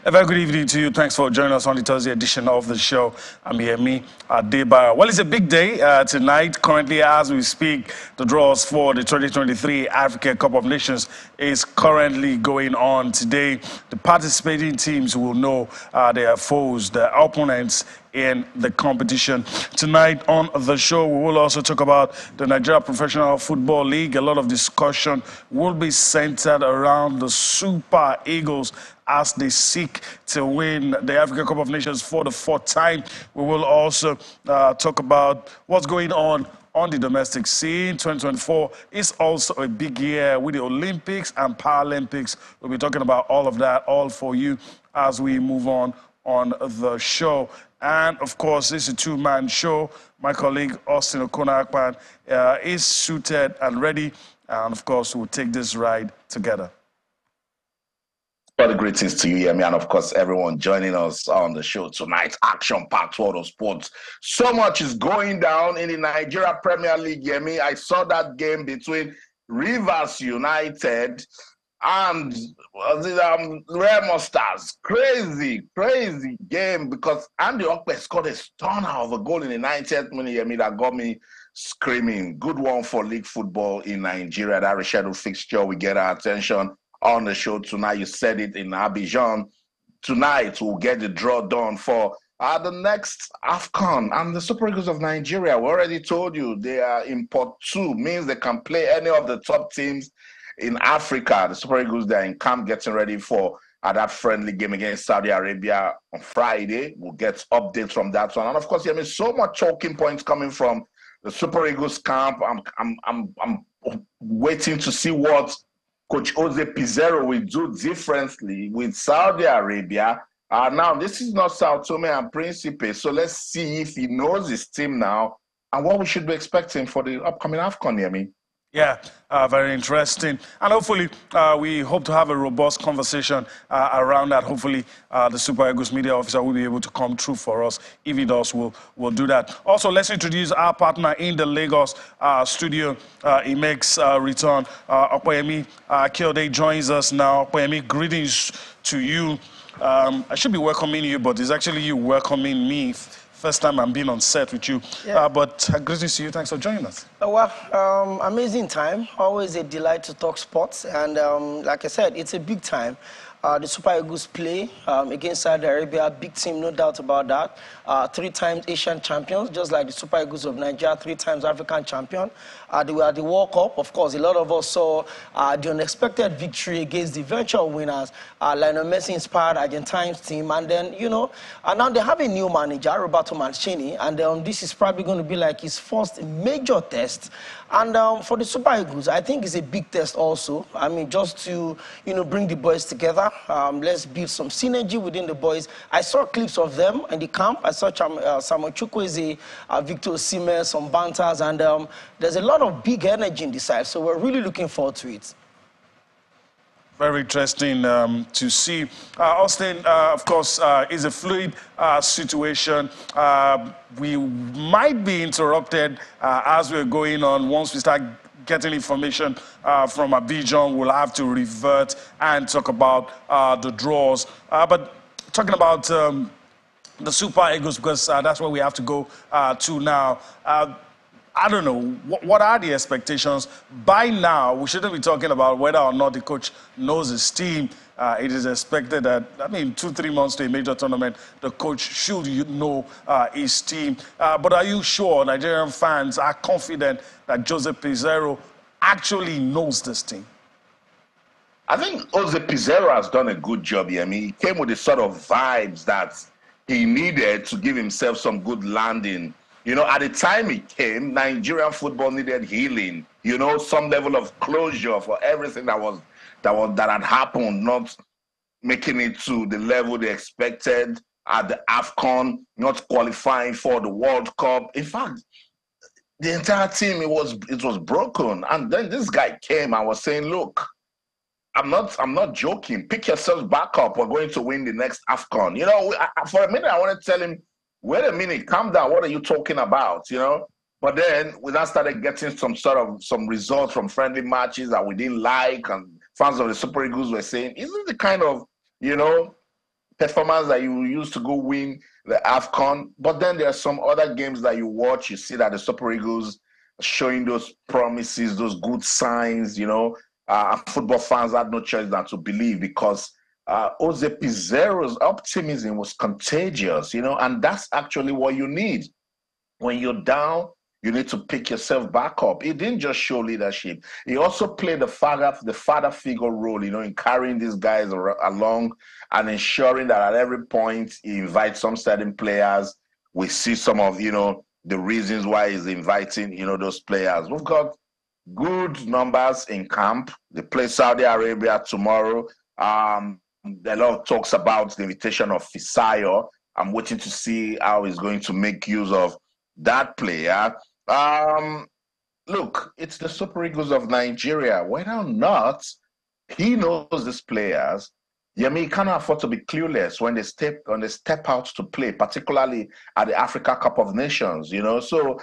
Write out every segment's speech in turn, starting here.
A very good evening to you. Thanks for joining us on the Thursday edition of the show. I'm here, Deba. Well, it's a big day tonight. Currently, as we speak, the draws for the 2023 Africa Cup of Nations is currently going on today. The participating teams will know their foes, their opponents in the competition. Tonight on the show, we will also talk about the Nigeria Professional Football League. A lot of discussion will be centered around the Super Eagles as they seek to win the African Cup of Nations for the fourth time. We will also talk about what's going on the domestic scene. 2024 is also a big year with the Olympics and Paralympics. We'll be talking about all of that, all for you as we move on the show. And of course, this is a two-man show. My colleague Austin Okona-Akpan is suited and ready. And of course, we'll take this ride together. Well, the greetings to you, Yemi, and of course, everyone joining us on the show tonight. Action-packed world of sports. So much is going down in the Nigeria Premier League, Yemi. I saw that game between Rivers United and Remo Stars. Crazy game because Andy Okpe scored a stunner of a goal in the 90th minute, Yemi, that got me screaming. Good one for league football in Nigeria. That rescheduled fixture will get our attention on the show tonight. You said it in Abidjan. Tonight, we'll get the draw done for the next AFCON. And the Super Eagles of Nigeria, we already told you, they are in pot 2, means they can play any of the top teams in Africa. The Super Eagles, they're in camp getting ready for that friendly game against Saudi Arabia on Friday. We'll get updates from that one. And of course, there's so much talking points coming from the Super Eagles camp. I'm waiting to see what Coach Jose Pizarro will do differently with Saudi Arabia. Now, this is not Sao Tome and Principe, so let's see if he knows his team now and what we should be expecting for the upcoming AFCON, Yemi. Yeah, very interesting. And hopefully, we hope to have a robust conversation around that. Hopefully, the Super Eagles media officer will be able to come through for us. If he does, we'll do that. Also, let's introduce our partner in the Lagos studio. He makes a return. Okoyemi Cote joins us now. Okoyemi, greetings to you. I should be welcoming you, but it's actually you welcoming me. First time I'm being on set with you. Yeah. But greetings to you. Thanks for joining us. Amazing time. Always a delight to talk sports. And like I said, it's a big time. The Super Eagles play against Saudi Arabia. Big team, no doubt about that. 3 times Asian champions, just like the Super Eagles of Nigeria, 3 times African champion. They were at the World Cup. Of course, a lot of us saw the unexpected victory against the eventual winners, Lionel Messi-inspired Argentines team. And then, now they have a new manager, Roberto Mancini, and this is probably going to be like his first major test. And for the Super Eagles, I think it's a big test also. I mean, just to, bring the boys together. Let's build some synergy within the boys. I saw clips of them in the camp. I saw Samuel Chukwueze, Victor Osimhen, some banters, and there's a lot of big energy in the side. So we're really looking forward to it. Very interesting to see. Austin, of course, is a fluid situation. We might be interrupted as we're going on. Once we start getting information from Abidjan, we'll have to revert and talk about the draws. But talking about the Super Eagles, because that's where we have to go to now. I don't know, what are the expectations? By now, we shouldn't be talking about whether or not the coach knows his team. It is expected that, 2-3 months to a major tournament, the coach should know his team. But are you sure Nigerian fans are confident that Jose Pizarro actually knows this team? I think Jose Pizarro has done a good job here. He came with the sort of vibes that he needed to give himself some good landing. At the time he came, Nigerian football needed healing. Some level of closure for everything that had happened, not making it to the level they expected at the AFCON, not qualifying for the World Cup. In fact, the entire team, it was broken. And then this guy came and was saying, look, I'm not joking. Pick yourselves back up. We're going to win the next AFCON. For a minute, I want to tell him, wait a minute, calm down. What are you talking about? But then we now started getting some results from friendly matches that we didn't like, and fans of the Super Eagles were saying, isn't the kind of, performance that you used to go win the AFCON. But then there are some other games that you watch, you see that the Super Eagles are showing those promises, those good signs, football fans had no choice than to believe because Jose Pizarro's optimism was contagious, and that's actually what you need. When you're down, you need to pick yourself back up. He didn't just show leadership. He also played the father figure role, in carrying these guys along and ensuring that at every point he invites some certain players. We see some of, the reasons why he's inviting, those players. We've got good numbers in camp. They play Saudi Arabia tomorrow. A lot of talks about the invitation of Fisayo. I'm waiting to see how he's going to make use of that player. Look, it's the Super Eagles of Nigeria. Whether or not he knows these players, he cannot afford to be clueless when they step out to play, particularly at the Africa Cup of Nations. So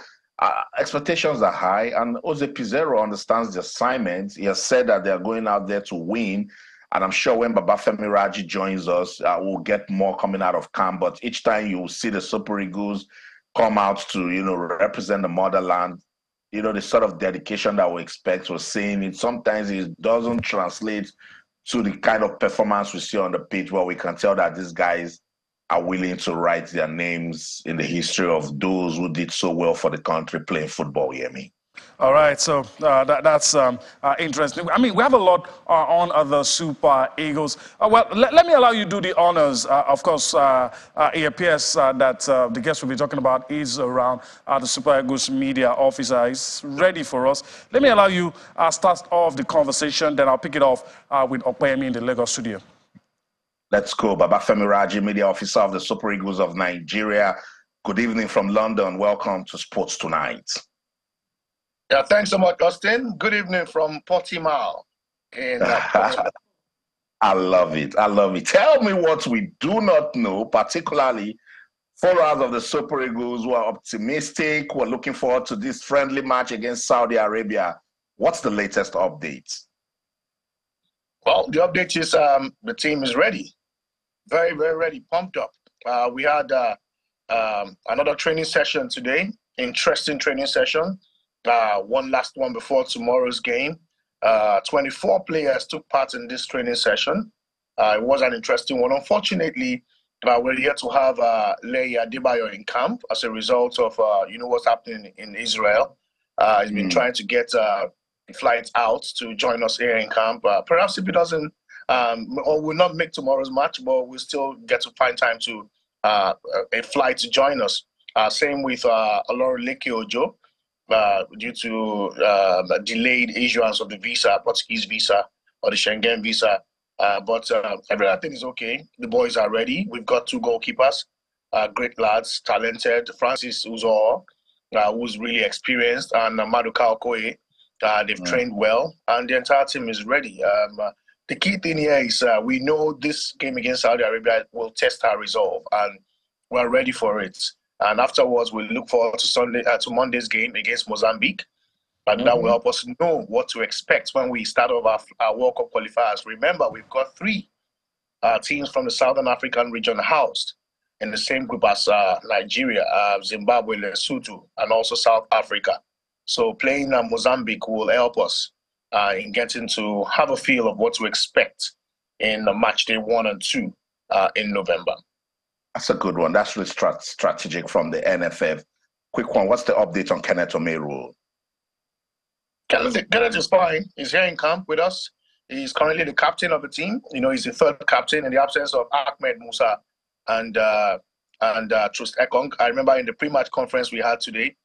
expectations are high, and Jose Pizarro understands the assignment. He has said that they are going out there to win. And I'm sure when Babafemi Raji joins us, we'll get more coming out of camp. But each time you see the Super Eagles come out to, represent the motherland, the sort of dedication that we expect, we're seeing it. Sometimes it doesn't translate to the kind of performance we see on the pitch where we can tell that these guys are willing to write their names in the history of those who did so well for the country playing football, Yemi. All right, so that's interesting. I mean, we have a lot on the Super Eagles. Well, let me allow you to do the honors. Of course, it appears that the guest we'll be talking about is around the Super Eagles media officer. He's ready for us. Let me allow you start off the conversation, then I'll pick it off with Opeyemi in the Lagos studio. Let's go. Babafemi Raji, media officer of the Super Eagles of Nigeria. Good evening from London. Welcome to Sports Tonight. Yeah, thanks so much, Austin. Good evening from Portimao. I love it. I love it. Tell me what we do not know, particularly followers of the Super Eagles who are optimistic, who are looking forward to this friendly match against Saudi Arabia. What's the latest update? Well, the update is the team is ready. Very, very ready, pumped up. We had another training session today, interesting training session. One last one before tomorrow's game. 24 players took part in this training session. It was an interesting one. Unfortunately, we're here to have Leia Adebayo in camp as a result of what's happening in Israel. He's been trying to get flights out to join us here in camp. Perhaps if he doesn't, or will not make tomorrow's match, but we'll still get to find time to a flight to join us. Same with Olorunleke Ojo. Due to delayed issuance of the visa, Portuguese visa or the Schengen visa. But everything is okay. The boys are ready. We've got two goalkeepers, great lads, talented. Francis Uzo, who's really experienced, and Maduka Okoye. They've trained well, and the entire team is ready. The key thing here is we know this game against Saudi Arabia will test our resolve, and we're ready for it. And afterwards, we'll look forward to Monday's game against Mozambique. And that will help us know what to expect when we start off our World Cup qualifiers. Remember, we've got three teams from the Southern African region housed in the same group as Nigeria, Zimbabwe, Lesotho, and also South Africa. So playing Mozambique will help us in getting to have a feel of what to expect in match day 1 and 2 in November. That's a good one. That's really strategic from the NFF. Quick one. What's the update on Kenneth Omeru? Kenneth is fine. He's here in camp with us. He's currently the captain of the team. He's the third captain in the absence of Ahmed Musa and Trust Ekong. I remember in the pre-match conference we had today,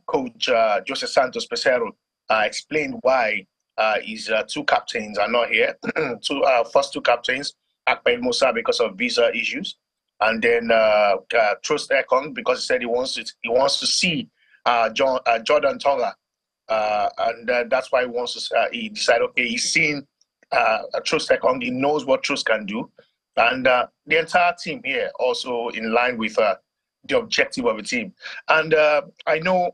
Coach Jose Santos Pesero explained why his two captains are not here. First two captains, Ahmed Musa because of visa issues. And then Trust Ekong because he said he wants to see Jordan Tonga, and that's why he decided, okay, he's seen Trust Ekong, he knows what Trust can do, and the entire team here also in line with the objective of the team. And I know,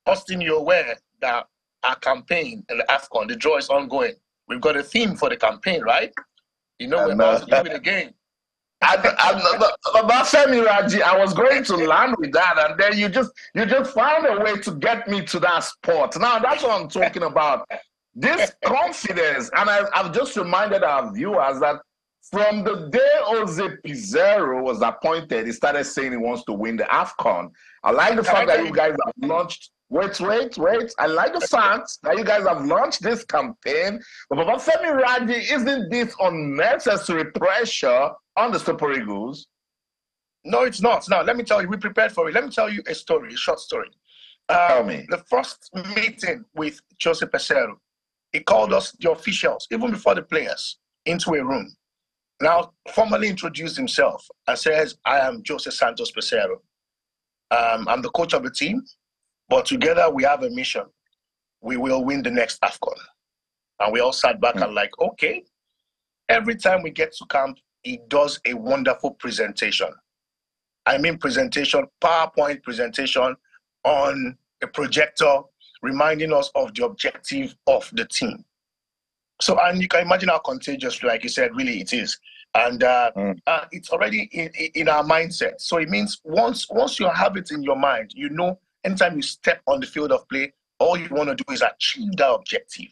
Austin, you're aware that our campaign in the AFCON, the draw is ongoing. We've got a theme for the campaign, right? We're not to do it again. About Femi Raji, I was going to land with that, and then you just found a way to get me to that spot. Now that's what I'm talking about. This confidence, and I've just reminded our viewers that from the day Jose Pizarro was appointed, he started saying he wants to win the AFCON. I like the fact that you guys have launched. Wait. I like the fact that you guys have launched this campaign. But Femi Raji, isn't this unnecessary pressure on the Super Eagles? No, it's not. Now, let me tell you, we prepared for it. Let me tell you a story, a short story. Tell me. The first meeting with Jose Pesero, he called us, the officials, even before the players, into a room. Now, formally introduced himself and says, I am Jose Santos Pesero. I'm the coach of the team, but together we have a mission. We will win the next AFCON. And we all sat back and like, okay. Every time we get to camp, he does a wonderful presentation. I mean presentation, PowerPoint presentation on a projector, reminding us of the objective of the team. So, and you can imagine how contagious, like you said, really it is. And it's already in our mindset. So it means once you have it in your mind, you know, anytime you step on the field of play, all you want to do is achieve that objective.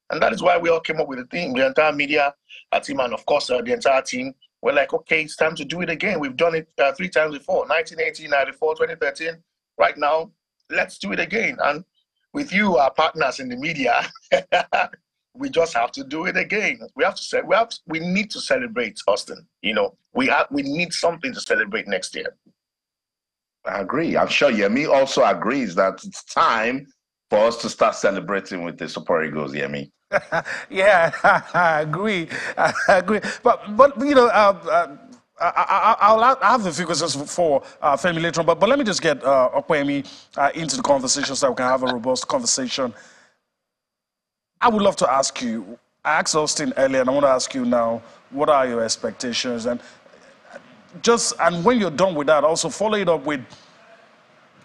And that is why we all came up with the thing, the entire media, our team, and of course, the entire team. We're like, okay, it's time to do it again. We've done it 3 times before, 1980, 94, 2013. Right now, let's do it again. And with you, our partners in the media, we just have to do it again. We need to celebrate, Austin. You know, we need something to celebrate next year. I agree. I'm sure Yemi also agrees that it's time for us to start celebrating with the Super Eagles, Yemi. Yeah, I agree. I agree. But you know, I'll have a few questions for Femi later on. But let me just get Okwemi into the conversation so we can have a robust conversation. I would love to ask you. I asked Austin earlier, and I want to ask you now. What are your expectations? And when you're done with that, also follow it up with,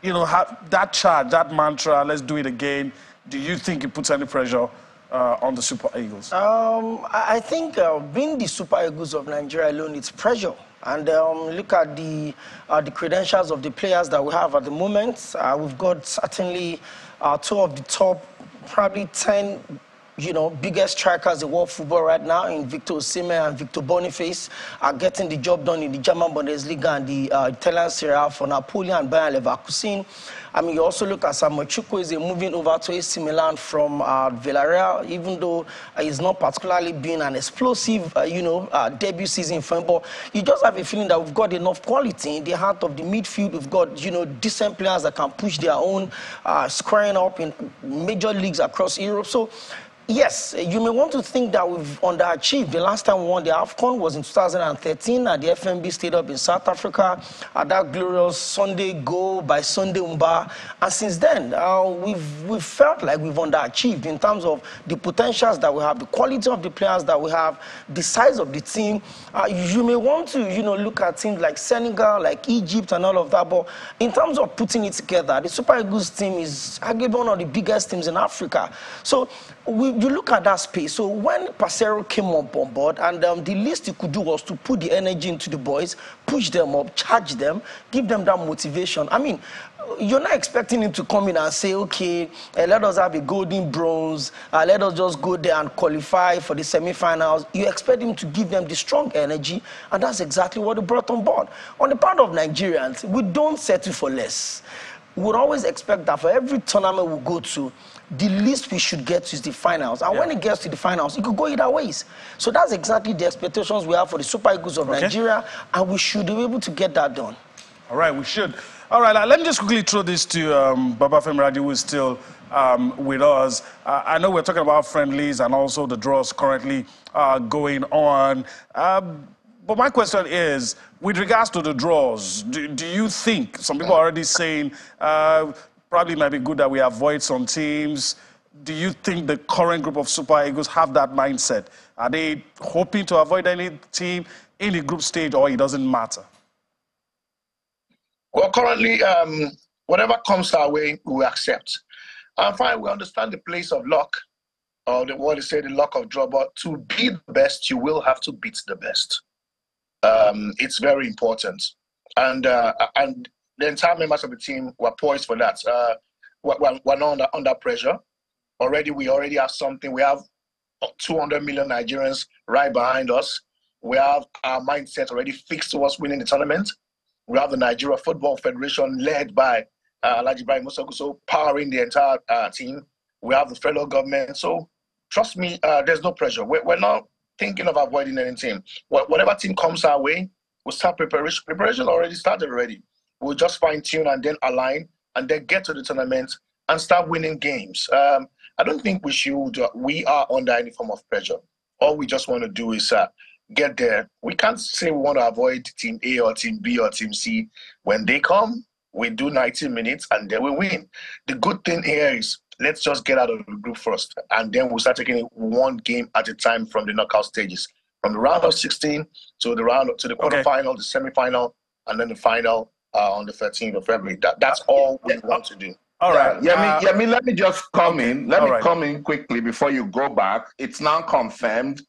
you know, that charge, that mantra. Let's do it again. Do you think it puts any pressure on the Super Eagles? I think being the Super Eagles of Nigeria alone, it's pressure. And look at the credentials of the players that we have at the moment. We've got certainly 2 of the top, probably 10, you know, biggest strikers in world football right now, in Victor Osimhen and Victor Boniface, are getting the job done in the German Bundesliga and the Italian Serie A for Napoli and Bayern Leverkusen. I mean, you also look at Samuel Chukwueze moving over to AC Milan from Villarreal, even though he's not particularly been an explosive, debut season for him. But you just have a feeling that we've got enough quality in the heart of the midfield. We've got, you know, decent players that can push their own, squaring up in major leagues across Europe. So, yes, you may want to think that we've underachieved. The last time we won the AFCON was in 2013 at the FMB Stadium in South Africa, at that glorious Sunday goal by Sunday Umba. And since then, we've felt like we've underachieved in terms of the potentials that we have, the quality of the players that we have, the size of the team. You may want to, you know, look at teams like Senegal, like Egypt and all of that. But in terms of putting it together, the Super Eagles team is arguably one of the biggest teams in Africa. So you look at that space. So when Pesero came up on board, and the least he could do was to put the energy into the boys, push them up, charge them, give them that motivation. I mean, you're not expecting him to come in and say, okay, let us have a golden bronze, let us just go there and qualify for the semifinals. You expect him to give them the strong energy, and that's exactly what he brought on board. On the part of Nigerians, we don't settle for less. We would always expect that for every tournament we go to, the least we should get to is the finals. And when it gets to the finals, it could go either ways. So that's exactly the expectations we have for the Super Eagles of Nigeria, and we should be able to get that done. All right, we should. All right, let me just quickly throw this to Baba Femi Raji, who is still with us. I know we're talking about friendlies and also the draws currently going on. But my question is, with regards to the draws, do you think, some people are already saying, probably might be good that we avoid some teams. Do you think the current group of Super Eagles have that mindset? Are they hoping to avoid any team in the group stage, or it doesn't matter? Well, currently, whatever comes our way, we accept. And fine, we understand the place of luck, or what they say, the luck of draw. But to be the best, you will have to beat the best. It's very important. And the entire members of the team were poised for that. We're not under pressure. We already have something. We have 200 million Nigerians right behind us. We have our mindset already fixed towards winning the tournament. We have the Nigeria Football Federation led by Alhaji Ibrahim Musa powering the entire team. We have the federal government. So trust me, there's no pressure. We're not thinking of avoiding any team. Whatever team comes our way, we'll start preparation. Preparation already started already. We'll just fine tune and then align and then get to the tournament and start winning games. I don't think we are under any form of pressure. All we just want to do is get there. We can't say we want to avoid team A or team B or team C. When they come, we do 90 minutes and then we win. The good thing here is let's just get out of the group first, and then we'll start taking it one game at a time from the knockout stages, from the round of 16 to the quarterfinal, the semi-final, and then the final on the 13th of February. That's all we want to do. All right. Yemi, let me just come in. Let me come in quickly before you go back. It's now confirmed.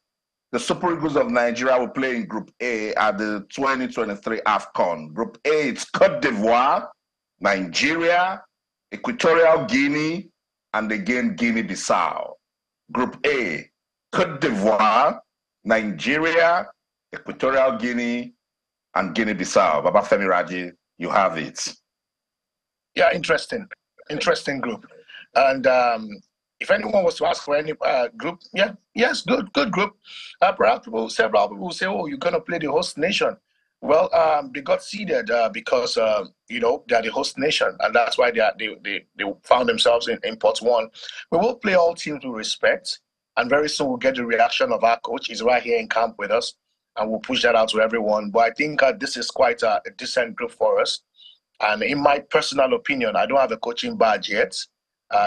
The Super Eagles of Nigeria will play in Group A at the 2023 AFCON. Group A, it's Cote d'Ivoire, Nigeria, Equatorial Guinea, and again Guinea-Bissau. Group A, Cote d'Ivoire, Nigeria, Equatorial Guinea, and Guinea-Bissau. Babafemi Raji, you have it. Yeah, interesting group. And if anyone was to ask for any group, yes, good group. Perhaps several people will say, "Oh, you're gonna play the host nation." Well, they got seeded because they're the host nation, and that's why they found themselves in pot one. We will play all teams with respect, and very soon we'll get the reaction of our coach. He's right here in camp with us, and we'll push that out to everyone. But I think this is quite a decent group for us. And in my personal opinion, I don't have a coaching badge yet.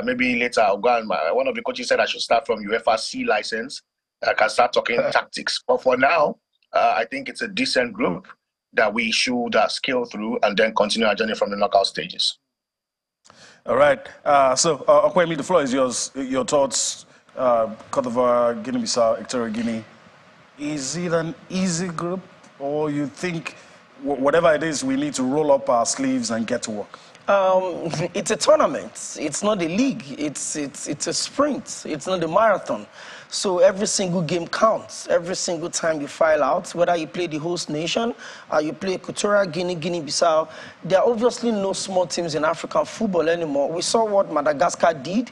Maybe later I'll go and one of the coaches said I should start from UEFA C license. I can start talking tactics. But for now, I think it's a decent group that we should scale through and then continue our journey from the knockout stages. All right. So, Okwemi, the floor is yours. Your thoughts, Cote d'Ivoire, Guinea-Bissau, Equatorial Guinea. Is it an easy group, or you think whatever it is, we need to roll up our sleeves and get to work? It's a tournament. It's not a league. It's a sprint. It's not a marathon. So every single game counts. Every single time you file out, whether you play the host nation or you play Equatorial Guinea, Guinea-Bissau, there are obviously no small teams in African football anymore. We saw what Madagascar did.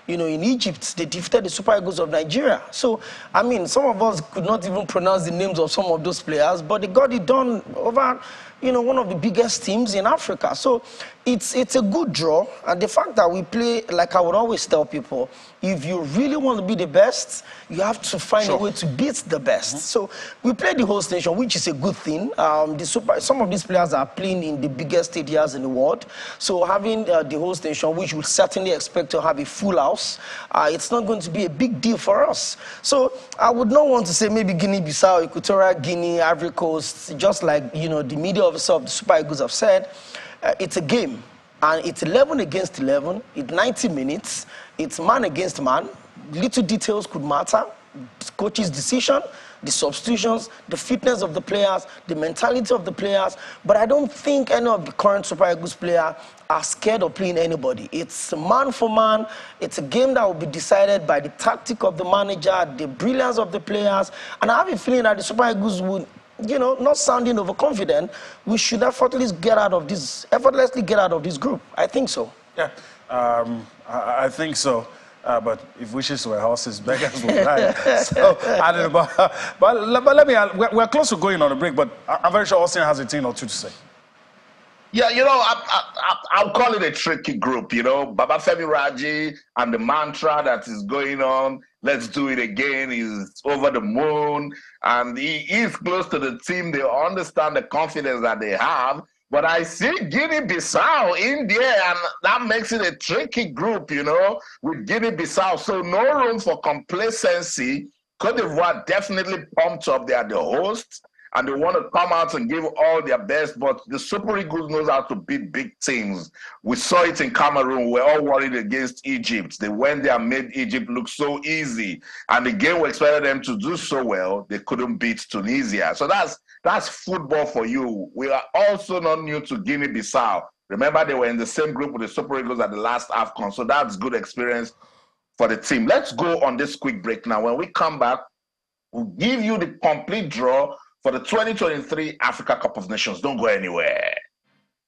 In Egypt, they defeated the Super Eagles of Nigeria. So, I mean, some of us could not even pronounce the names of some of those players, but they got it done over one of the biggest teams in Africa. So it's a good draw. And the fact that we play, like I would always tell people, if you really want to be the best, you have to find a way to beat the best. So we play the host nation, which is a good thing. Some of these players are playing in the biggest stadiums in the world. So having the host nation, which we certainly expect to have a full house, it's not going to be a big deal for us. So I would not want to say maybe Guinea-Bissau, Equatorial Guinea, Ivory Coast, just like the media officer of the Super Eagles have said, it's a game. And it's 11 against 11, it's 90 minutes, it's man against man. Little details could matter. Coach's decision, the substitutions, the fitness of the players, the mentality of the players. But I don't think any of the current Super Eagles players are scared of playing anybody. It's man for man. It's a game that will be decided by the tactic of the manager, the brilliance of the players. And I have a feeling that the Super Eagles would, not sounding overconfident, we should effortlessly get out of this group. I think so. Yeah, I think so. But if wishes were horses, beggars would die. So I don't know. But let me. We're close to going on a break, but I'm very sure Austin has a thing or two to say. Yeah, I'll call it a tricky group, Babafemi Raji and the mantra that is going on, let's do it again, is over the moon. And he is close to the team. They understand the confidence that they have. But I see Guinea-Bissau in there, and that makes it a tricky group, with Guinea-Bissau. So no room for complacency. Cote d'Ivoire definitely pumped up. They are the hosts. and they want to come out and give all their best, but the Super Eagles knows how to beat big teams. We saw it in Cameroon. We're all worried against Egypt. They went there and made Egypt look so easy, and the game we expected them to do so well, they couldn't beat Tunisia. So that's football for you. We are also not new to Guinea-Bissau. Remember, they were in the same group with the Super Eagles at the last AFCON, so that's good experience for the team. Let's go on this quick break now. When we come back, we'll give you the complete draw for the 2023 Africa Cup of Nations. Don't go anywhere.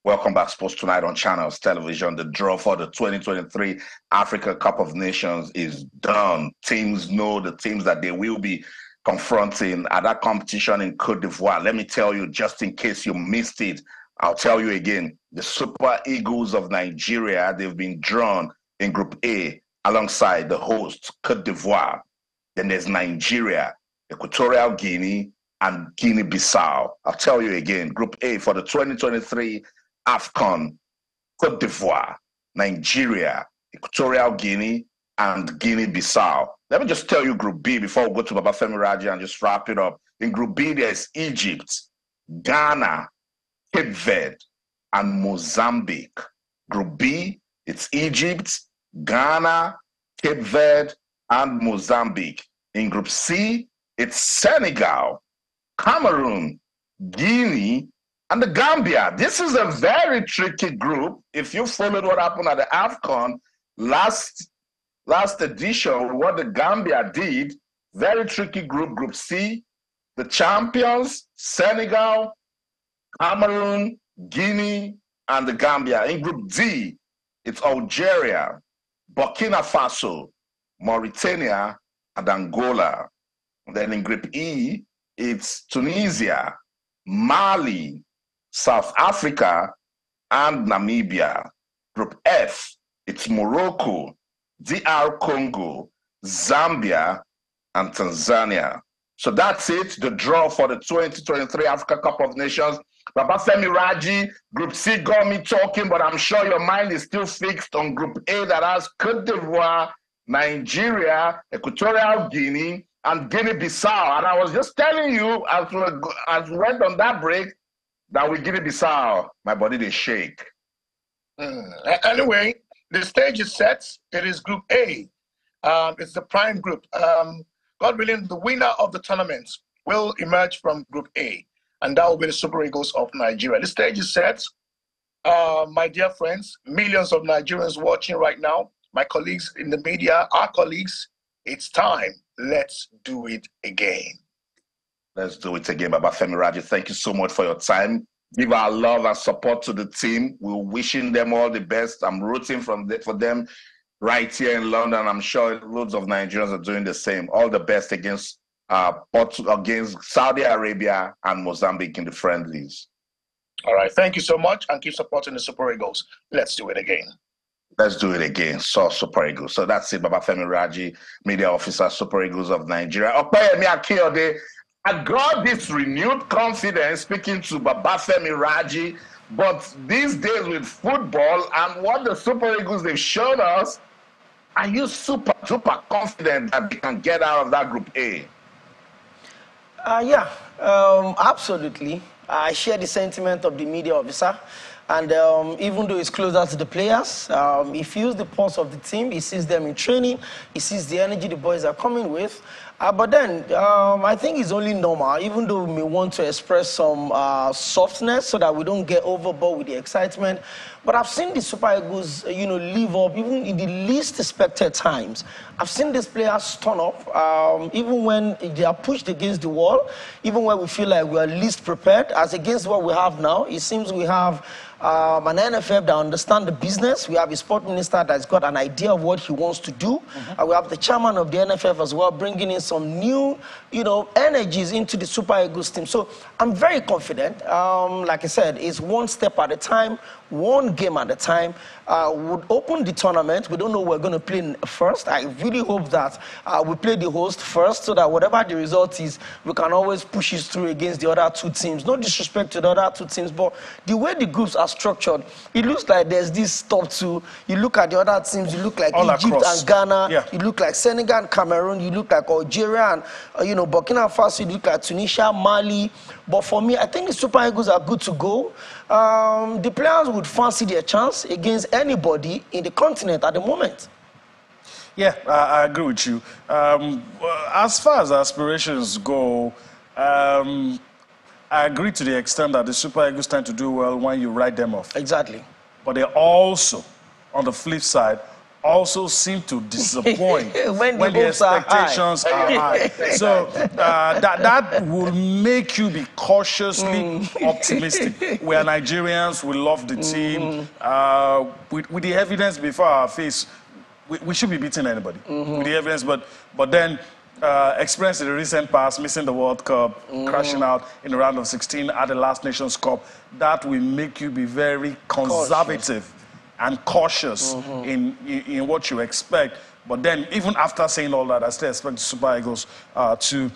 Welcome back, Sports Tonight on Channels Television. The draw for the 2023 Africa Cup of Nations is done. Teams know the teams that they will be confronting at that competition in Cote d'Ivoire. Let me tell you, just in case you missed it, I'll tell you again, the Super Eagles of Nigeria, they've been drawn in Group A alongside the host, Cote d'Ivoire. Then there's Nigeria, Equatorial Guinea, and Guinea-Bissau. I'll tell you again, Group A for the 2023 AFCON, Cote d'Ivoire, Nigeria, Equatorial Guinea, and Guinea-Bissau. Let me just tell you Group B before we go to Babafemi Raji and just wrap it up. In Group B, there's Egypt, Ghana, Cape Verde, and Mozambique. Group B, it's Egypt, Ghana, Cape Verde, and Mozambique. In Group C, it's Senegal, Cameroon, Guinea, and the Gambia. This is a very tricky group. If you followed what happened at the AFCON last edition, what the Gambia did, very tricky group, Group C, the champions, Senegal, Cameroon, Guinea, and the Gambia. In Group D, it's Algeria, Burkina Faso, Mauritania, and Angola. And then in Group E, it's Tunisia, Mali, South Africa, and Namibia. Group F, it's Morocco, DR Congo, Zambia, and Tanzania. So that's it, the draw for the 2023 Africa Cup of Nations. Babafemi Raji, Group C got me talking, but I'm sure your mind is still fixed on Group A that has Cote d'Ivoire, Nigeria, Equatorial Guinea, and Guinea-Bissau. And I was just telling you as we went on that break that with Guinea-Bissau, my body they shake. Anyway, the stage is set. It is Group A. It's the prime group. God willing, the winner of the tournament will emerge from Group A, and that will be the Super Eagles of Nigeria. The stage is set. My dear friends, millions of Nigerians watching right now, my colleagues in the media, our colleagues, it's time. Let's do it again. Let's do it again, Babafemi Raji. Thank you so much for your time. Give our love and support to the team. We're wishing them all the best. I'm rooting for them right here in London. I'm sure loads of Nigerians are doing the same. All the best against Saudi Arabia and Mozambique in the friendlies. All right. Thank you so much, and keep supporting the Super Eagles. Let's do it again. Let's do it again. So Super Eagles. So that's it, Babafemi Raji, Media Officer, Super Eagles of Nigeria. Opeyemi Akiyode, I got this renewed confidence speaking to Babafemi Raji, but these days with football and what the Super Eagles they've shown us, are you super confident that they can get out of that Group A? Yeah, absolutely. I share the sentiment of the media officer. And even though he's closer to the players, he feels the pulse of the team. He sees them in training. He sees the energy the boys are coming with. But then I think it's only normal, even though we may want to express some softness so that we don't get overboard with the excitement. But I've seen the Super Eagles, live up even in the least expected times. I've seen these players turn up, even when they are pushed against the wall, even when we feel like we are least prepared, as against what we have now. It seems we have an NFF that understands the business. We have a sport minister that's got an idea of what he wants to do. And we have the chairman of the NFF as well, bringing in some new, energies into the Super Eagles team. So I'm very confident. Like I said, it's one step at a time, one game at a time. Would open the tournament. We don't know who we're going to play first. I really hope that we play the host first so that whatever the result is, we can always push it through against the other two teams. No disrespect to the other two teams, but the way the groups are structured. It looks like there's this top two. You look at the other teams, you look like All Egypt across. and Ghana. Yeah. You look like Senegal and Cameroon. You look like Algeria and, Burkina Faso. You look like Tunisia, Mali. But for me, I think the Super Eagles are good to go. The players would fancy their chance against anybody in the continent at the moment. Yeah, I agree with you. As far as aspirations go, I agree to the extent that the Super Eagles tend to do well when you write them off. Exactly. But they also, on the flip side, also seem to disappoint when the expectations are high. So that will make you be cautiously optimistic. We are Nigerians, we love the team. With the evidence before our face, we should be beating anybody with the evidence. But then experience in the recent past, missing the World Cup, crashing out in the round of 16 at the last Nations Cup, that will make you be very conservative and cautious in what you expect. But then, even after saying all that, I still expect the Super Eagles to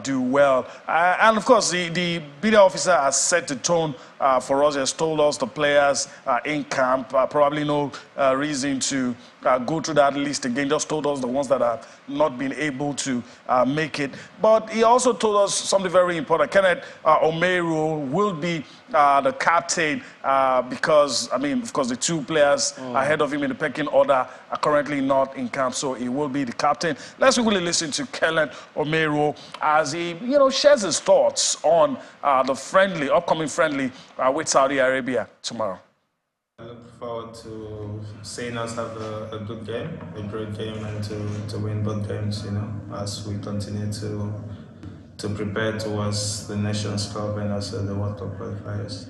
do well. And of course, the media officer has set the tone for us. He has told us the players in camp, probably no reason to go through that list again. Just told us the ones that have not been able to make it. But he also told us something very important. Kenneth Omeru will be the captain because, I mean, of course, the two players ahead of him in the pecking order are currently not in camp, so he will be the captain. Let's really listen to Kenneth Omeru as he, shares his thoughts on the upcoming friendly with Saudi Arabia tomorrow. I look forward to seeing us have a good game, a great game, and to win both games, as we continue to prepare towards the Nations Cup and also the World Cup qualifiers.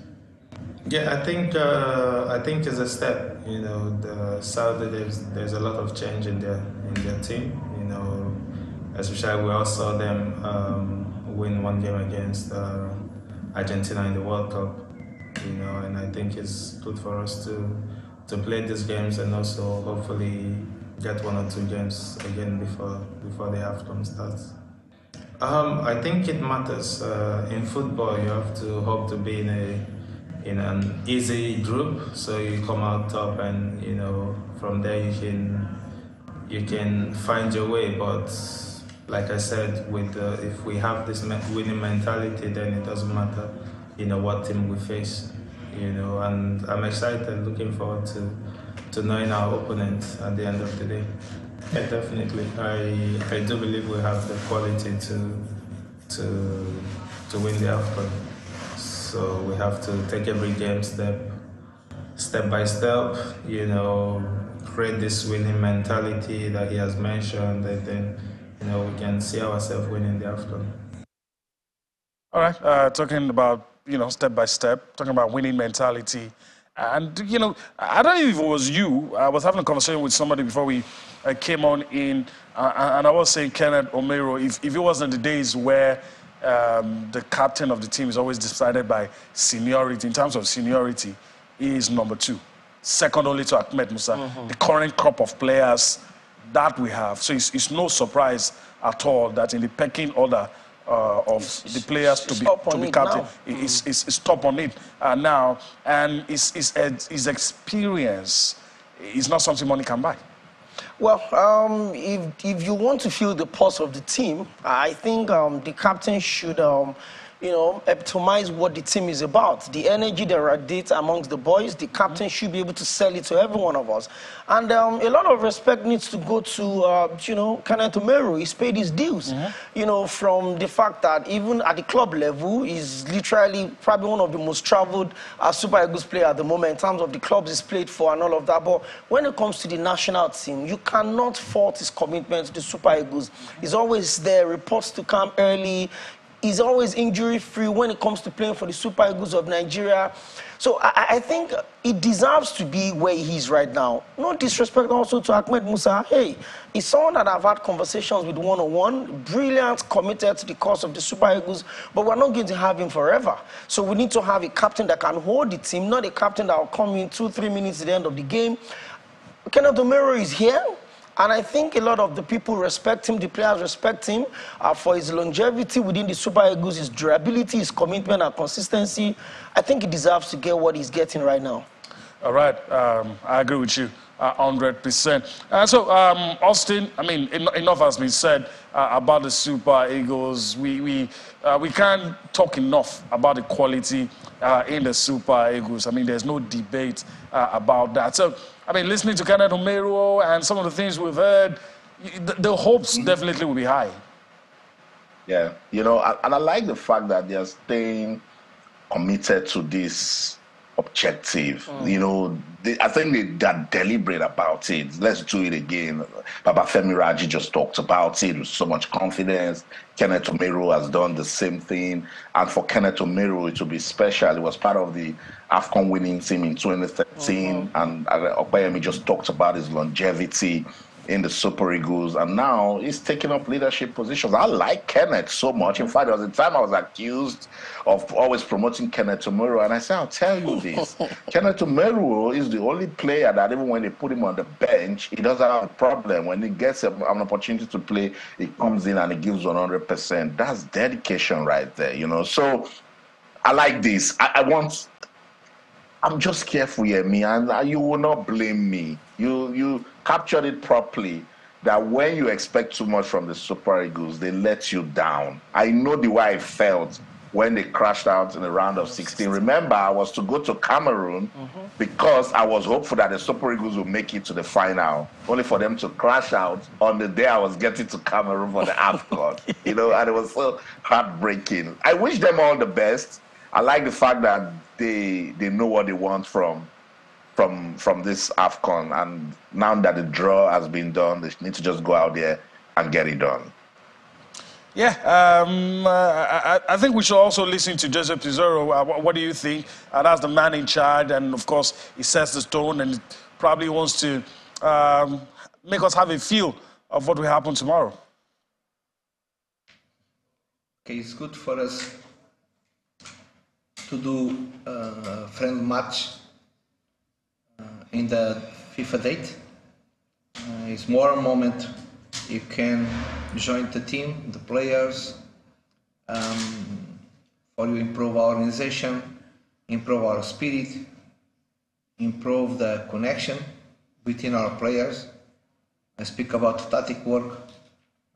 Yeah, I think it's a step. The Saudi, there's a lot of change in their team. Especially we all saw them win one game against Argentina in the World Cup. And I think it's good for us to play these games and also hopefully get one or two games again before the AFCON starts. I think it matters. In football, you have to hope to be in an easy group, so you come out top, and from there you can find your way. But like I said, if we have this winning mentality, then it doesn't matter what team we face. And I'm excited, looking forward to knowing our opponent at the end of the day. Yeah, definitely. I do believe we have the quality to win the AFCON. So we have to take every game step by step, create this winning mentality that he has mentioned, and then, we can see ourselves winning the AFCON. All right, talking about, step by step, talking about winning mentality. And, I don't know if it was you. I was having a conversation with somebody before we came on in, and I was saying, Kenneth Omeru, if it wasn't the days where the captain of the team is always decided by seniority, in terms of seniority, he is number 2, second only to Ahmed Musa, the current crop of players that we have. So it's no surprise at all that in the pecking order of the players to be captain, is top on it now, and his experience is not something money can buy. Well, if you want to feel the pulse of the team, I think the captain should, epitomize what the team is about. The energy that radiates amongst the boys, the captain should be able to sell it to every one of us. And a lot of respect needs to go to, Kenneth Omeru. He's paid his dues, from the fact that even at the club level, he's literally probably one of the most traveled Super Eagles player at the moment in terms of the clubs he's played for and all of that. But when it comes to the national team, you cannot fault his commitment to the Super Eagles. He's always there, reports to camp early. He's always injury-free when it comes to playing for the Super Eagles of Nigeria. So I think he deserves to be where he is right now. No disrespect also to Ahmed Musa. Hey, he's someone that I've had conversations with one-on-one, brilliant, committed to the cause of the Super Eagles, but we're not going to have him forever. So we need to have a captain that can hold the team, not a captain that will come in 2-3 minutes at the end of the game. Kenneth Omeru is here. And I think a lot of the people respect him, the players respect him for his longevity within the Super Eagles, his durability, his commitment and consistency. I think he deserves to get what he's getting right now. All right, I agree with you 100%. So, Austin, I mean, enough has been said about the Super Eagles. We can't talk enough about the quality in the Super Eagles. I mean, there's no debate about that. So, I mean, listening to Kenneth Omeruo and some of the things we've heard, the hopes definitely will be high. Yeah, you know, and I like the fact that they're staying committed to this objective. You know, I think they're deliberate about it. Let's do it again. Babafemi Raji just talked about it with so much confidence. Kenneth Omeruo has done the same thing. And for Kenneth Omeruo, it will be special. It was part of the AFCON winning team in 2013. And Obayemi just talked about his longevity in the Super Eagles, and now he's taking up leadership positions. I like Kenneth so much. In fact, there was a time I was accused of always promoting Kenneth Omeruo, and I said, I'll tell you this. Kenneth Omeruo is the only player that even when they put him on the bench, he doesn't have a problem. When he gets an opportunity to play, he comes in and he gives 100%. That's dedication right there, you know. So I like this. I'm just careful here, me, and you will not blame me. You captured it properly, that when you expect too much from the Super Eagles, they let you down. I know the way I felt when they crashed out in the round of 16. Remember, I was to go to Cameroon because I was hopeful that the Super Eagles would make it to the final, only for them to crash out on the day I was getting to Cameroon for the AFCON. You know, and it was so heartbreaking. I wish them all the best. I like the fact that they know what they want from this AFCON, and now that the draw has been done, they need to just go out there and get it done. Yeah, I think we should also listen to Joseph Pizarro. What do you think? That's the man in charge, and of course, he sets the tone and probably wants to make us have a feel of what will happen tomorrow. Okay, it's good for us to do a friend match in the FIFA date. It's more a moment you can join the team, the players, for you improve our organization, improve our spirit, improve the connection between our players. I speak about tactic work,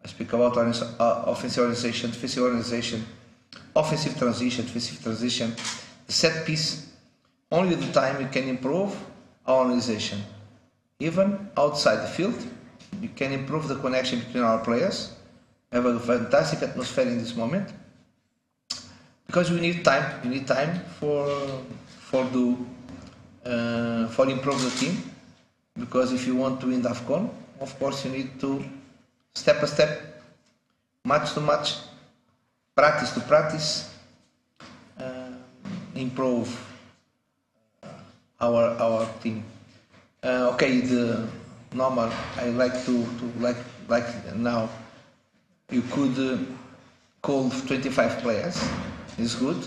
I speak about offensive organization, defensive organization, offensive transition, defensive transition, the set piece. Only the time you can improve our organization. Even outside the field, you can improve the connection between our players, have a fantastic atmosphere in this moment, because we need time. We need time for improve the team. Because if you want to win the AFCON, of course you need to step by step, match to match, practice to practice, improve our team. Okay, the normal. I like to like now. You could call 25 players. It's good.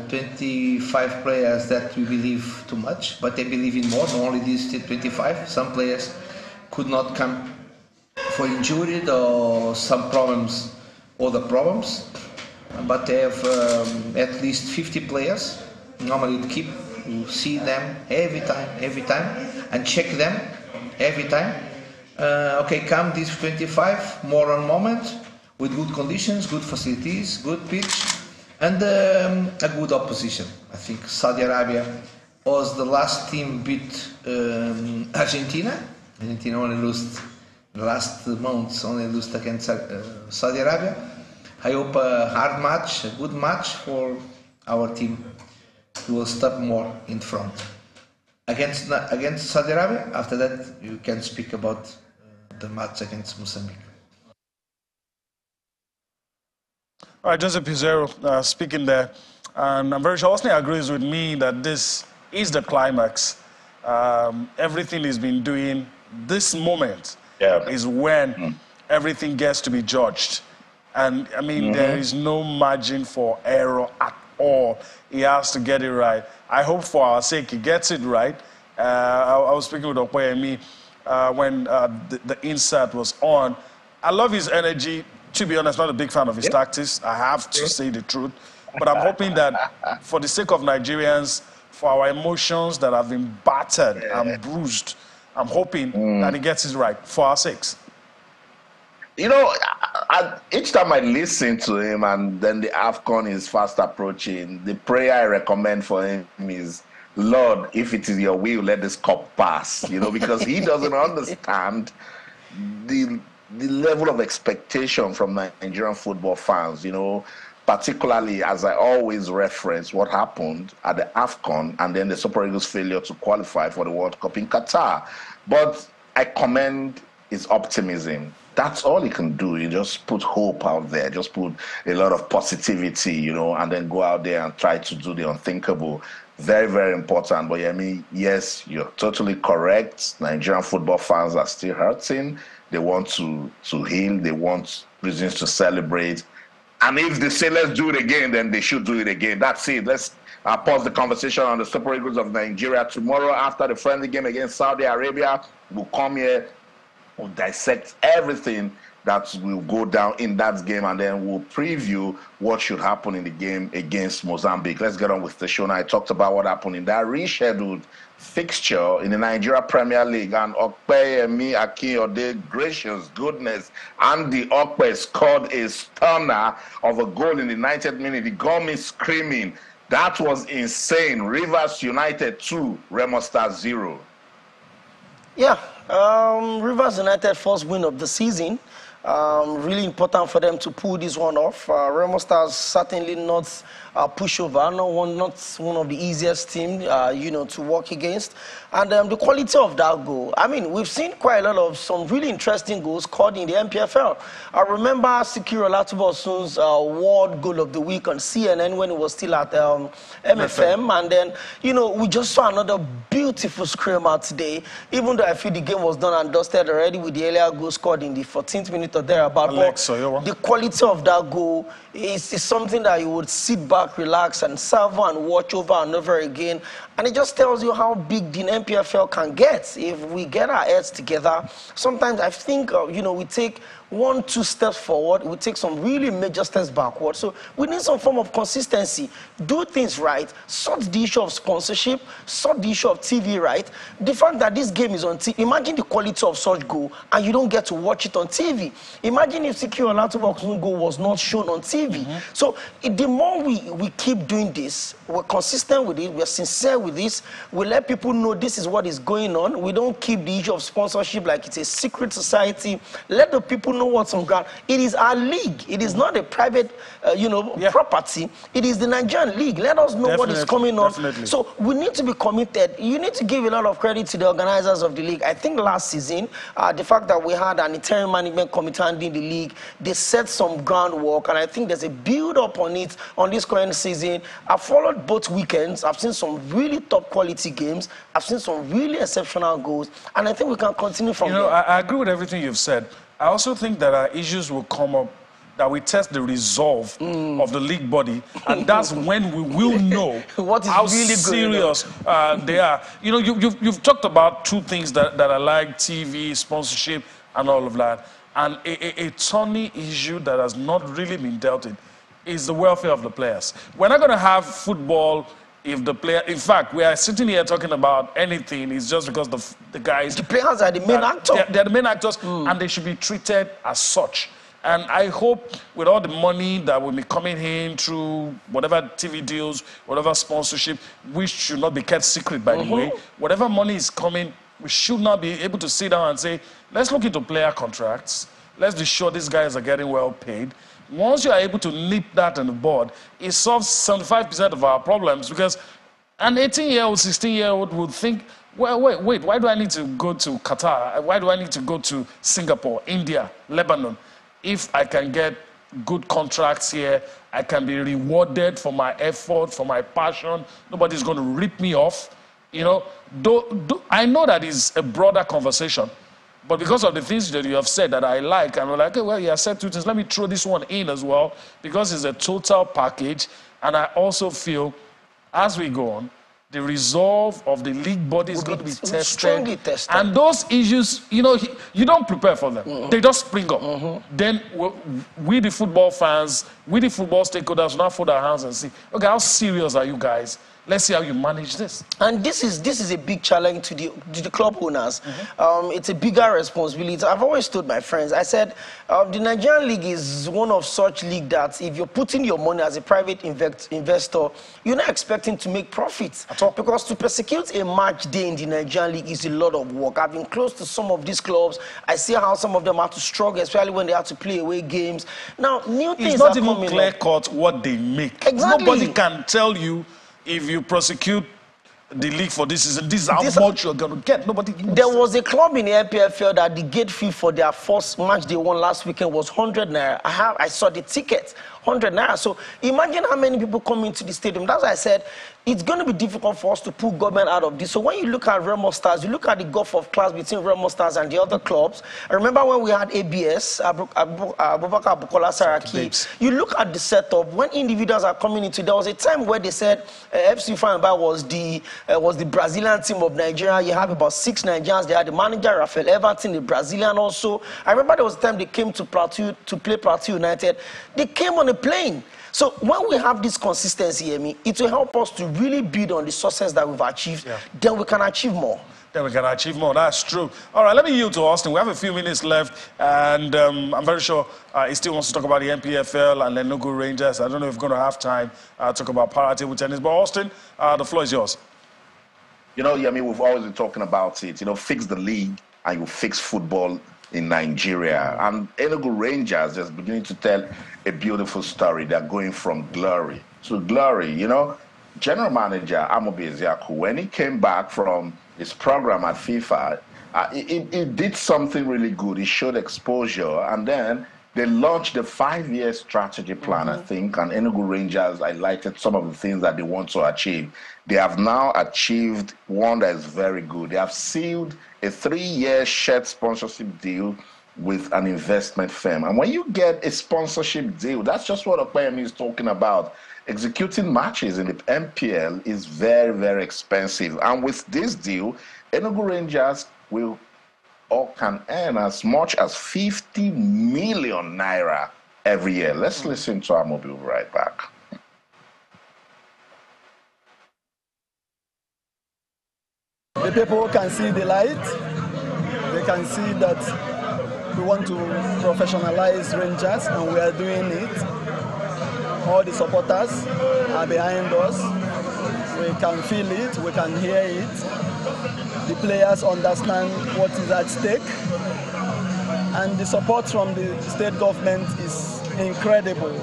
25 players that we believe too much, but they believe in more. Not only these 25. Some players could not come for injury or some problems, other problems. But they have at least 50 players. Normally you keep, you see them every time, and check them every time. Okay, come these 25, more on moment, with good conditions, good facilities, good pitch, and a good opposition. I think Saudi Arabia was the last team beat Argentina. Argentina only lost last month, only lost against Saudi Arabia. I hope a hard match, a good match for our team. We will step more in front. Against Saudi Arabia, after that you can speak about the match against Mozambique. All right, Joseph Pizarro speaking there. And I'm very sure Austin agrees with me that this is the climax. Everything he's been doing, this moment is when everything gets to be judged. And I mean, there is no margin for error at all. He has to get it right. I hope for our sake he gets it right. I was speaking with Okoyemi when the insert was on. I love his energy. To be honest, not a big fan of his tactics. I have to say the truth. But I'm hoping that for the sake of Nigerians, for our emotions that have been battered and bruised, I'm hoping that he gets it right for our sakes. You know, each time I listen to him and then the AFCON is fast approaching, the prayer I recommend for him is, Lord, if it is your will, let this cup pass, you know, because he doesn't understand the level of expectation from Nigerian football fans, you know, particularly as I always reference what happened at the AFCON and then the Super Eagles' failure to qualify for the World Cup in Qatar. But I commend his optimism. That's all he can do. You just put hope out there, just put a lot of positivity, you know, and then go out there and try to do the unthinkable. Very, very important. But I mean, yes, you're totally correct. Nigerian football fans are still hurting. They want to heal. They want reasons to celebrate. And if they say, let's do it again, then they should do it again. That's it. Let's pause the conversation on the Super Eagles of Nigeria. Tomorrow, after the friendly game against Saudi Arabia, we'll come here, we'll dissect everything that will go down in that game, and then we'll preview what should happen in the game against Mozambique. Let's get on with the show now. I talked about what happened in that rescheduled fixture in the Nigeria Premier League, and Okpeyemi Akinode, gracious goodness, Andy Okpe scored a stunner of a goal in the 90th minute. It got me screaming. That was insane. Rivers United 2, Remo Stars 0. Yeah, Rivers United first win of the season. Really important for them to pull this one off. Remo Stars certainly not pushover, not one of the easiest teams, you know, to work against. And the quality of that goal, I mean, we've seen quite a lot of some really interesting goals scored in the NPFL. I remember Sikiru Olatubosun's World Goal of the Week on CNN when it was still at MFM. And then, you know, we just saw another beautiful screamer today, even though I feel the game was done and dusted already with the earlier goal scored in the 14th minute or thereabout. But the quality of that goal is something that you would sit back, relax, and savor and watch over and over again. And it just tells you how big the NPFL can get if we get our heads together. Sometimes I think, you know, we take 1-2 steps forward, we take some really major steps backward. So we need some form of consistency. Do things right, sort the issue of sponsorship, sort the issue of TV right. The fact that this game is on TV, imagine the quality of such goal and you don't get to watch it on TV. Imagine if Sikiru Olatubosun's goal was not shown on TV. So the more we keep doing this, we're consistent with it, we're sincere with this, we let people know this is what is going on. We don't keep the issue of sponsorship like it's a secret society. Let the people know what's on ground. It is our league. It is not a private, property. It is the Nigerian league. Let us know what is coming on. So we need to be committed. You need to give a lot of credit to the organizers of the league. I think last season, the fact that we had an interim management committee handling the league, they set some groundwork, and I think there's a build-up on it on this current season. I've followed both weekends. I've seen some really top quality games. I've seen some really exceptional goals, and I think we can continue from there. I agree with everything you've said. I also think that our issues will come up, that we test the resolve of the league body, and that's when we will know what is how really serious they are. You know, you've talked about two things that I like: TV, sponsorship, and all of that. And a thorny issue that has not really been dealt with is the welfare of the players. We're not going to have football if the player, in fact, we are sitting here talking about anything, it's just because the guys... The players are the main actors. They're the main actors, and they should be treated as such. And I hope with all the money that will be coming in through whatever TV deals, whatever sponsorship, which should not be kept secret, by the way, whatever money is coming, we should not be able to sit down and say, let's look into player contracts. Let's be sure these guys are getting well paid. Once you are able to nip that on the board, it solves 75% of our problems, because an 18-year-old, 16-year-old would think, well, wait, why do I need to go to Qatar? Why do I need to go to Singapore, India, Lebanon? If I can get good contracts here, I can be rewarded for my effort, for my passion. Nobody's going to rip me off. You know, I know that is a broader conversation. But because of the things that you have said that I like, and we're like, okay, well, you have said two things. Let me throw this one in as well, because it's a total package. And I also feel, as we go on, the resolve of the league body is going to be tested. Strongly tested. And those issues, you know, you don't prepare for them. They just spring up. Then we, the football fans, we, the football stakeholders, now fold our hands and see, okay, how serious are you guys? Let's see how you manage this. And this is a big challenge to the club owners. It's a bigger responsibility. I've always told my friends, I said, the Nigerian league is one of such league that if you're putting your money as a private investor, you're not expecting to make profits. At all. Because to persecute a match day in the Nigerian league is a lot of work. I've been close to some of these clubs. I see how some of them have to struggle, especially when they have to play away games. Now, new things it's not are even coming clear-cut what they make. Exactly. Nobody can tell you if you prosecute the league for this season, this is how much you're going to get. Nobody knows. There was a club in the NPFL that the gate fee for their first match they won last weekend was 100 naira. I saw the ticket, 100 naira. So imagine how many people come into the stadium. That's why I said it's going to be difficult for us to pull government out of this. So when you look at Remo Stars, you look at the gulf of class between Remo Stars and the other clubs. I remember when we had ABS, Abubakar Bukola Saraki. You look at the setup. When individuals are coming into, there was a time where they said FC Fanba was the Brazilian team of Nigeria. You have about 6 Nigerians. They had the manager, Rafael Everton, the Brazilian also. I remember there was a time they came to Plateau to play Plateau United. They came on a plane. So when we have this consistency, it will help us to really build on the success that we've achieved. Then we can achieve more. Then we can achieve more. That's true. All right, let me yield to Austin. We have a few minutes left, and I'm very sure he still wants to talk about the NPFL and Enugu Rangers. I don't know if we're going to have time to talk about para-table tennis. But Austin, the floor is yours. You know, we've always been talking about it. You know, fix the league and you fix football in Nigeria. And Enugu Rangers is beginning to tell a beautiful story. They're going from glory to glory. You know, General Manager Amobi Ezeaku, when he came back from his program at FIFA, he did something really good. He showed exposure, and then they launched the 5-year strategy plan, I think, and Enugu Rangers highlighted some of the things that they want to achieve. They have now achieved one that is very good. They have sealed a 3-year shared sponsorship deal with an investment firm. And when you get a sponsorship deal, that's just what Opeyemi is talking about. Executing matches in the MPL is very, very expensive. And with this deal, Enugu Rangers will or can earn as much as 50 million naira every year. Let's listen to Amobi. We'll be right back. The people can see the light. They can see that we want to professionalize Rangers, and we are doing it. All the supporters are behind us. We can feel it, we can hear it. The players understand what is at stake. And the support from the state government is incredible.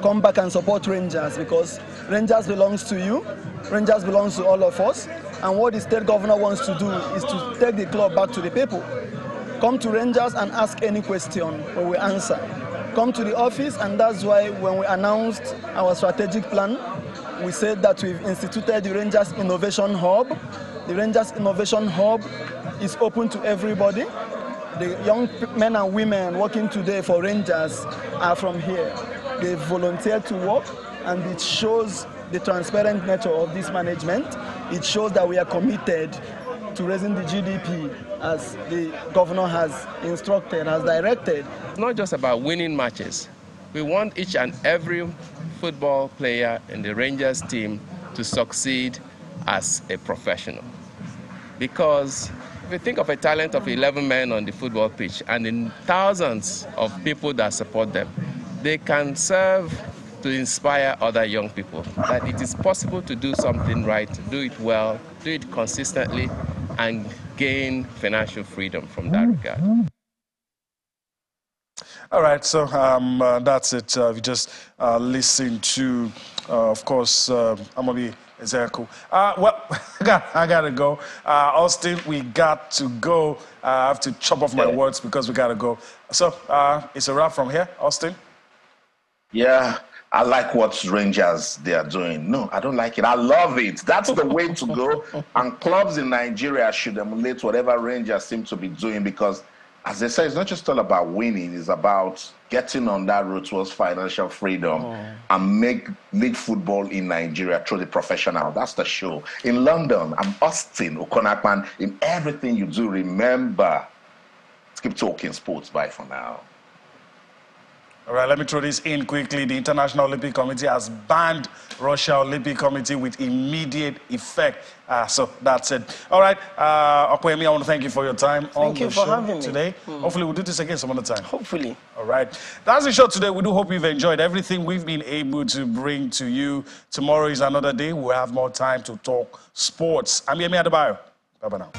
Come back and support Rangers, because Rangers belongs to you. Rangers belongs to all of us. And what the state governor wants to do is to take the club back to the people. Come to Rangers and ask any question, we will answer. Come to the office, and that's why when we announced our strategic plan, we said that we've instituted the Rangers Innovation Hub. The Rangers Innovation Hub is open to everybody. The young men and women working today for Rangers are from here. They volunteered to work, and it shows the transparent nature of this management. It shows that we are committed to raising the GDP as the governor has instructed, has directed. It's not just about winning matches. We want each and every football player in the Rangers team to succeed as a professional. Because if you think of a talent of 11 men on the football pitch and in thousands of people that support them, they can serve to inspire other young people that it is possible to do something right, do it well, do it consistently, and gain financial freedom from that regard. All right, so that's it. We just listened to, of course, Amobi Ezeaku. Well, I gotta go. Austin, we got to go. I have to chop off my words because we gotta go. So it's a wrap from here, Austin. Yeah, I like what Rangers they are doing. No, I don't like it. I love it. That's the way to go. And clubs in Nigeria should emulate whatever Rangers seem to be doing, because as they say, it's not just all about winning, it's about getting on that road towards financial freedom and make league football in Nigeria truly professional. That's the show. In London, I'm Austin Okonakman. In everything you do, remember, keep talking sports. Bye for now. All right, let me throw this in quickly. The International Olympic Committee has banned Russia Olympic Committee with immediate effect. So that's it. All right, Okoyemi, I want to thank you for your time on the show having me today. Hopefully we'll do this again some other time. Hopefully. All right, that's the show today. We do hope you've enjoyed everything we've been able to bring to you. Tomorrow is another day. We'll have more time to talk sports. I'm Yemi Adebayo. Bye-bye now.